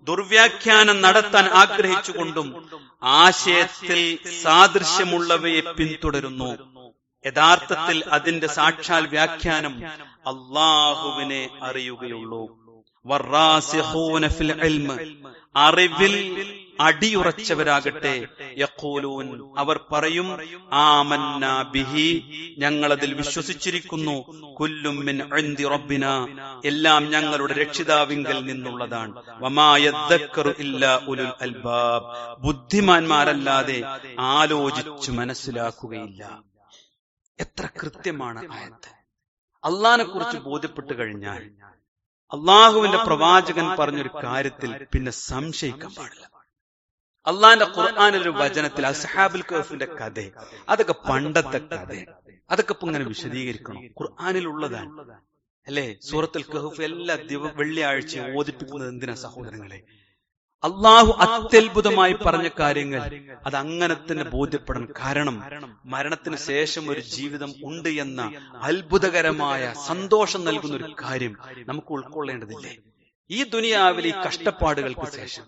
ദുർവ്യാഖ്യാനം നടത്താൻ ആഗ്രഹിച്ചുകൊണ്ടും ആശയത്തിൽ സാദൃശ്യമുള്ളവയെ പിന്തുടരുന്നു. യഥാർത്ഥത്തിൽ അതിന്റെ സാക്ഷാൽ വ്യാഖ്യാനം അല്ലാഹുവിനെ അറിയുകയുള്ളൂ. വറാസിഖൂന ഫിൽ ഇൽമ്, അറിവിൽ അടിയുറച്ചവരാകട്ടെ, യഖൂലൂൻ, അവർ പറയും, ആമന്നാ ബിഹി, ഞങ്ങളതിൽ വിശ്വസിച്ചിരിക്കുന്നു, കുല്ലും മിൻ ഇൻദി റബ്ബിനാ, എല്ലാം ഞങ്ങളുടെ രക്ഷിതാവിങ്കൽ നിന്നുള്ളതാണ്, വമാ യദ്ദക്കറു ഇല്ലാ ഉലുൽ അൽബാബ്, ബുദ്ധിമാന്മാരല്ലാതെ ആലോചിച്ചു മനസ്സിലാക്കുകയില്ല. എത്ര കൃത്യമാണ് ആയത്ത്. അള്ളാഹിനെ കുറിച്ച് ബോധ്യപ്പെട്ടു കഴിഞ്ഞാൽ അള്ളാഹുവിന്റെ പ്രവാചകൻ പറഞ്ഞൊരു കാര്യത്തിൽ പിന്നെ സംശയിക്കാൻ പാടില്ല. അള്ളാഹിന്റെ ഖുർആനിലൊരു വചനത്തിൽ അസ്ഹാബുൽ കഹ്ഫിന്റെ കഥ, അതൊക്കെ പണ്ടത്തെ കഥ, അതൊക്കെ ഇപ്പൊ ഇങ്ങനെ വിശദീകരിക്കണം. ഖുർആനിലുള്ളതാണ് അല്ലെ? സൂറത്തുൽ കഹ്ഫ് എല്ലാ വെള്ളിയാഴ്ചയും ഓദിപ്പിക്കുന്നത് എന്തിനാ സഹോദരങ്ങളെ? അള്ളാഹു അത്യത്ഭുതമായി പറഞ്ഞ കാര്യങ്ങൾ അത് അങ്ങനെ തന്നെ ബോധ്യപ്പെടണം. കാരണം മരണത്തിന് ശേഷം ഒരു ജീവിതം ഉണ്ട് എന്ന അത്ഭുതകരമായ സന്തോഷം നൽകുന്ന ഒരു കാര്യം നമുക്ക് ഉൾക്കൊള്ളേണ്ടതില്ലേ? ഈ ദുനിയാവിലെ ഈ കഷ്ടപ്പാടുകൾക്ക് ശേഷം,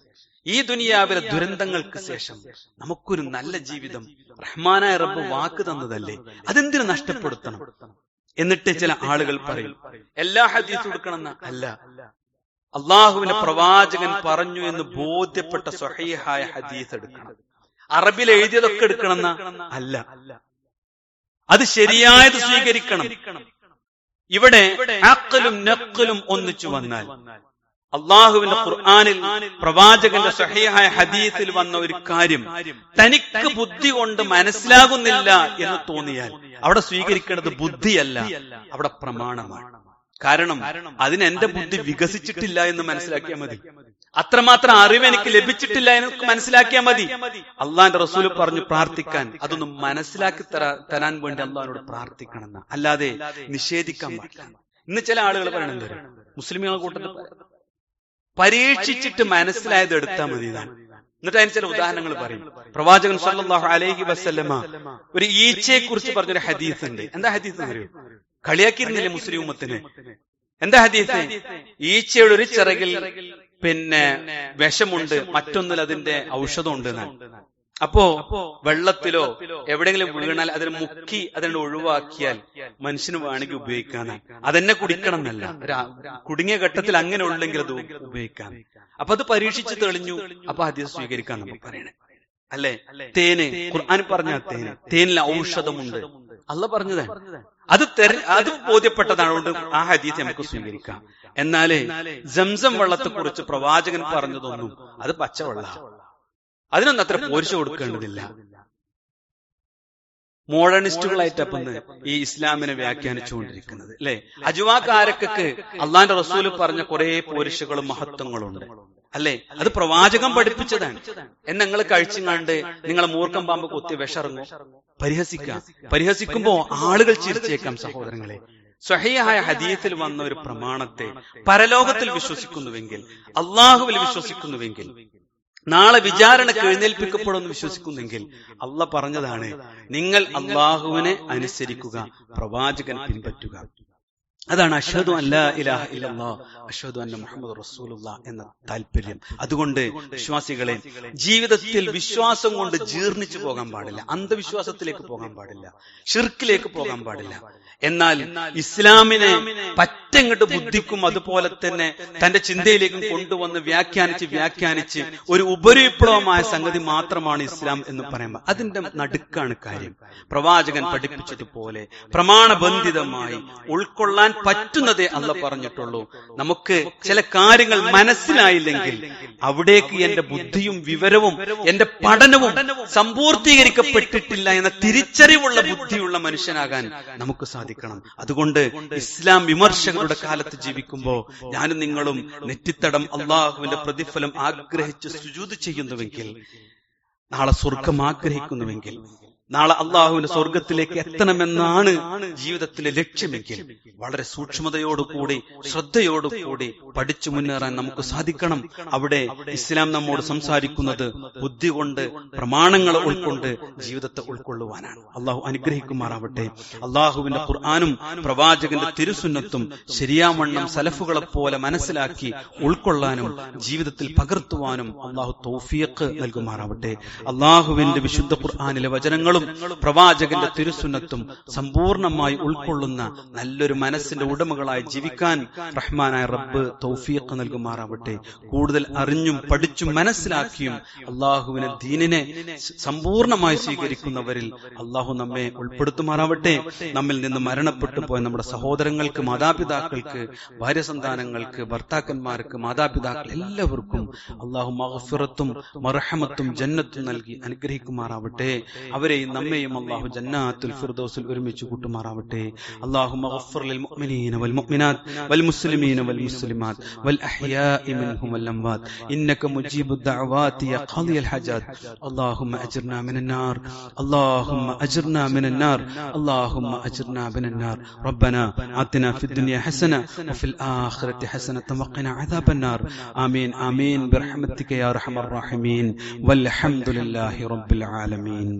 ഈ ദുനിയാവിലെ ദുരന്തങ്ങൾക്ക് ശേഷം നമുക്കൊരു നല്ല ജീവിതം റഹ്മാനായ റബ്ബ് വാക്ക് തന്നതല്ലേ, അതെന്തിനു നഷ്ടപ്പെടുത്തണം? എന്നിട്ട് ചില ആളുകൾ പറയും എല്ലാ ഹദീസും എടുക്കണമെന്ന. അല്ല, അള്ളാഹുവിന്റെ പ്രവാചകൻ പറഞ്ഞു എന്ന് ബോധ്യപ്പെട്ട സ്വഹീഹായ ഹദീസ് എടുക്കണം. അറബിൽ എഴുതിയതൊക്കെ എടുക്കണമെന്ന. അല്ല, അത് ശരിയായത് സ്വീകരിക്കണം. ഇവിടെ അഖ്ലും നഖ്ലും ഒന്നിച്ചു വന്നാൽ അള്ളാഹുവിന്റെ ഖുർആനിൽ പ്രവാചകന്റെ സ്വഹീഹായ ഹദീസിൽ വന്ന ഒരു കാര്യം തനിക്ക് ബുദ്ധി കൊണ്ട് മനസ്സിലാകുന്നില്ല എന്ന് തോന്നിയാൽ അവിടെ സ്വീകരിക്കേണ്ടത് ബുദ്ധിയല്ല, അവിടെ പ്രമാണമാണ്. കാരണം അതിന് എന്റെ ബുദ്ധി വികസിച്ചിട്ടില്ല എന്ന് മനസ്സിലാക്കിയാൽ മതി. അത്രമാത്രം അറിവ് എനിക്ക് ലഭിച്ചിട്ടില്ല എന്ന് മനസ്സിലാക്കിയാൽ മതി. അള്ളാന്റെ റസൂല് പറഞ്ഞു പ്രാർത്ഥിക്കാൻ, അതൊന്നും മനസ്സിലാക്കി തരാൻ വേണ്ടി അള്ളാഹിനോട് പ്രാർത്ഥിക്കണം, അല്ലാതെ നിഷേധിക്കാൻ പാടില്ല. ഇന്ന് ചില ആളുകൾ പറയണത് മുസ്ലിമുകളുടെ കൂട്ടത്തിൽ പരീക്ഷിച്ചിട്ട് മനസ്സിലായത് എടുത്താൽ മതി ഇതാണ്. എന്നിട്ട് അതിന് ചില ഉദാഹരണങ്ങൾ പറയും. പ്രവാചകൻ സല്ലല്ലാഹു അലൈഹി വസല്ലമ ഒരു ഈച്ചയെ കുറിച്ച് പറഞ്ഞൊരു ഹദീസ് ഉണ്ട്. എന്താ ഹദീസ് അറിയോ? കളിയാക്കിയിരുന്നില്ലേ മുസ്ലിം ഉമ്മത്തിന്? എന്താ ഹദീസ്? ഈച്ചയുടെ ഒരു ചിറകിൽ പിന്നെ വിഷമുണ്ട്, മറ്റൊന്നിൽ അതിന്റെ ഔഷധമുണ്ട് എന്നാണ്. അപ്പോ വെള്ളത്തിലോ എവിടെയെങ്കിലും വീണാൽ അതിനെ മുക്കി അതിനെ ഒഴിവാക്കിയാൽ മനുഷ്യന് വേണമെങ്കിൽ ഉപയോഗിക്കാനാണ്. അതെന്നെ കുടിക്കണം എന്നല്ല, കുടുങ്ങിയ ഘട്ടത്തിൽ അങ്ങനെ ഉള്ളെങ്കിൽ അത് ഉപയോഗിക്കാൻ. അപ്പൊ അത് പരീക്ഷിച്ച് തെളിഞ്ഞു, അപ്പൊ ഹദീസ് സ്വീകരിക്കാൻ നമ്മൾ പറയണേ അല്ലെ? തേന്, ഖുർആൻ പറഞ്ഞ തേന്, തേനിൽ ഔഷധമുണ്ട്, അള്ളാഹ് പറഞ്ഞതാണ്. അത് ബോധ്യപ്പെട്ടതാണ്. അതുകൊണ്ട് ആ ഹദീസ് നമുക്ക് സ്വീകരിക്കാം. എന്നാലേ സംസം വെള്ളത്തെ കുറിച്ച് പ്രവാചകൻ പറഞ്ഞതൊന്നും അത് പച്ചവെള്ള, അതിനൊന്നും അത്ര പോരിച്ചു കൊടുക്കേണ്ടതില്ല. മോഡേണിസ്റ്റുകളായിട്ടപ്പം ഈ ഇസ്ലാമിനെ വ്യാഖ്യാനിച്ചുകൊണ്ടിരിക്കുന്നത് അല്ലെ? അജുവാക്കാരക്കൊക്കെ അള്ളാന്റെ റസൂല് പറഞ്ഞ കുറെ പോരിശുകളും മഹത്വങ്ങളുണ്ട് അല്ലെ? അത് പ്രവാചകം പഠിപ്പിച്ചതാണ്. എന്ന് നിങ്ങൾ കഴിച്ചുങ്ങാണ്ട് നിങ്ങളെ മൂർക്കം പാമ്പ് കൊത്തി വിഷറങ്ങും, പരിഹസിക്കുമ്പോ ആളുകൾ ചിരിച്ചേക്കാം. സഹോദരങ്ങളെ, സ്വഹീഹായ ഹദീസിൽ വന്ന ഒരു പ്രമാണത്തെ പരലോകത്തിൽ വിശ്വസിക്കുന്നുവെങ്കിൽ, അള്ളാഹുവിൽ വിശ്വസിക്കുന്നുവെങ്കിൽ, നാളെ വിചാരണക്ക് എഴുന്നേൽപ്പിക്കപ്പെടുമെന്ന് വിശ്വസിക്കുന്നെങ്കിൽ അള്ളാഹ് പറഞ്ഞതാണ്, നിങ്ങൾ അള്ളാഹുവിനെ അനുസരിക്കുക, പ്രവാചകൻ പിൻപറ്റുക. അതാണ് അഷ്ഹദു അല്ലാ ഇലാഹ ഇല്ലല്ലാഹ് അഷ്ഹദു അന്ന മുഹമ്മദ് റസൂലുള്ളാഹ് എന്ന താല്പര്യം. അതുകൊണ്ട് വിശ്വാസികളെ, ജീവിതത്തിൽ വിശ്വാസം കൊണ്ട് ജീർണിച്ചു പോകാൻ പാടില്ല, അന്ധവിശ്വാസത്തിലേക്ക് പോകാൻ പാടില്ല, ഷിർക്കിലേക്ക് പോകാൻ പാടില്ല. എന്നാൽ ഇസ്ലാമിനെ പറ്റങ്ങട്ട് ബുദ്ധിക്കും അതുപോലെ തന്നെ തന്റെ ചിന്തയിലേക്കും കൊണ്ടുവന്ന് വ്യാഖ്യാനിച്ച് ഒരു ഉപരിവിപ്ലവമായ സംഗതി മാത്രമാണ് ഇസ്ലാം എന്ന് പറയുമ്പോൾ അതിന്റെ നടുക്കാണ് കാര്യം. പ്രവാചകൻ പഠിപ്പിച്ചതുപോലെ പ്രമാണബന്ധിതമായി ഉൾക്കൊള്ളാൻ പറ്റുന്നതേ അല്ല പറഞ്ഞിട്ടുള്ളൂ. നമുക്ക് ചില കാര്യങ്ങൾ മനസ്സിലായില്ലെങ്കിൽ അവിടേക്ക് എന്റെ ബുദ്ധിയും വിവരവും എന്റെ പഠനവും സമ്പൂർത്തീകരിക്കപ്പെട്ടിട്ടില്ല എന്ന തിരിച്ചറിവുള്ള ബുദ്ധിയുള്ള മനുഷ്യനാകാൻ നമുക്ക് സാധിക്കണം. അതുകൊണ്ട് ഇസ്ലാം വിമർശകരുടെ കാലത്ത് ജീവിക്കുമ്പോൾ ഞാനും നിങ്ങളും നെറ്റിത്തടം അള്ളാഹുവിന്റെ പ്രതിഫലം ആഗ്രഹിച്ച് സുജൂദ് ചെയ്യുന്നുവെങ്കിൽ, നാളെ സ്വർഗം ആഗ്രഹിക്കുന്നുവെങ്കിൽ, നാളെ അള്ളാഹുവിന്റെ സ്വർഗത്തിലേക്ക് എത്തണമെന്നാണ് ജീവിതത്തിലെ ലക്ഷ്യമെങ്കിൽ വളരെ സൂക്ഷ്മതയോടുകൂടി ശ്രദ്ധയോടുകൂടി പഠിച്ചു മുന്നേറാൻ നമുക്ക് സാധിക്കണം. അവിടെ ഇസ്ലാം നമ്മോട് സംസാരിക്കുന്നത് ബുദ്ധി കൊണ്ട് പ്രമാണങ്ങൾ ഉൾക്കൊണ്ട് ജീവിതത്തെ ഉൾക്കൊള്ളുവാനാണ്. അള്ളാഹു അനുഗ്രഹിക്കുമാറാവട്ടെ. അള്ളാഹുവിന്റെ ഖുർആനും പ്രവാചകന്റെ തിരുസുന്നത്തും ശരിയാവണ്ണം സലഫുകളെ പോലെ മനസ്സിലാക്കി ഉൾക്കൊള്ളാനും ജീവിതത്തിൽ പകർത്തുവാനും അള്ളാഹു തൗഫീഖ് നൽകുമാറാവട്ടെ. അള്ളാഹുവിന്റെ വിശുദ്ധ ഖുർആനിലെ വചനങ്ങളും പ്രവാചകന്റെ തിരുസുന്നത്തും സമ്പൂർണമായി ഉൾക്കൊള്ളുന്ന നല്ലൊരു മനസ്സിന്റെ ഉടമകളായി ജീവിക്കാൻ റഹ്മാനായ റബ്ബ് തൗഫീഖ് നൽകുമാറാവട്ടെ. കൂടുതൽ അറിഞ്ഞും പഠിച്ചും മനസ്സിലാക്കിയും അള്ളാഹുവിനെ ദീനിനെ സമ്പൂർണമായി സ്വീകരിക്കുന്നവരിൽ അള്ളാഹു നമ്മെ ഉൾപ്പെടുത്തുമാറാവട്ടെ. നമ്മിൽ നിന്ന് മരണപ്പെട്ടു പോയ നമ്മുടെ സഹോദരങ്ങൾക്ക്, മാതാപിതാക്കൾക്ക്, ഭാര്യസന്താനങ്ങൾക്ക്, ഭർത്താക്കന്മാർക്ക്, മാതാപിതാക്കൾ എല്ലാവർക്കും അള്ളാഹു മഗ്ഫിറത്തും മർഹമത്തും ജന്നത്തും നൽകി അനുഗ്രഹിക്കുമാറാവട്ടെ. അവരെയും നമ്മെയും അല്ലാഹു ജന്നാത്തുൽ ഫിർദൗസിൽ ഒരുമിച്ച് കൂട്ടുമാറാവട്ടെ. അല്ലാഹുമ്മ ഗഫിർ ലിൽ മുഅ്മിനീന വൽ മുഅ്മിനാത്ത് വൽ മുസ്ലിമീന വൽ മുസ്ലിമാത്ത് വൽ അഹ്യാഇ മിൻഹും വൽ അംവാത് ഇന്നക മുജീബുദ് ദഅവാതി യാ ഖാദിയൽ ഹജാത്. അല്ലാഹുമ്മ അജിർനാ മിനൻ നാർ, അല്ലാഹുമ്മ അജിർനാ മിനൻ നാർ, അല്ലാഹുമ്മ അജിർനാ മിനൻ നാർ. റബ്ബനാ ആതിനാ ഫിദ് ദുനിയ ഹസന വഫിൽ ആഖിറതി ഹസനത വഖിനാ അദാബൻ നാർ. ആമീൻ ആമീൻ ബിറഹ്മതിക യാ അർഹമർ റഹീമീൻ. വൽഹംദുലില്ലാഹി റബ്ബിൽ ആലമീൻ.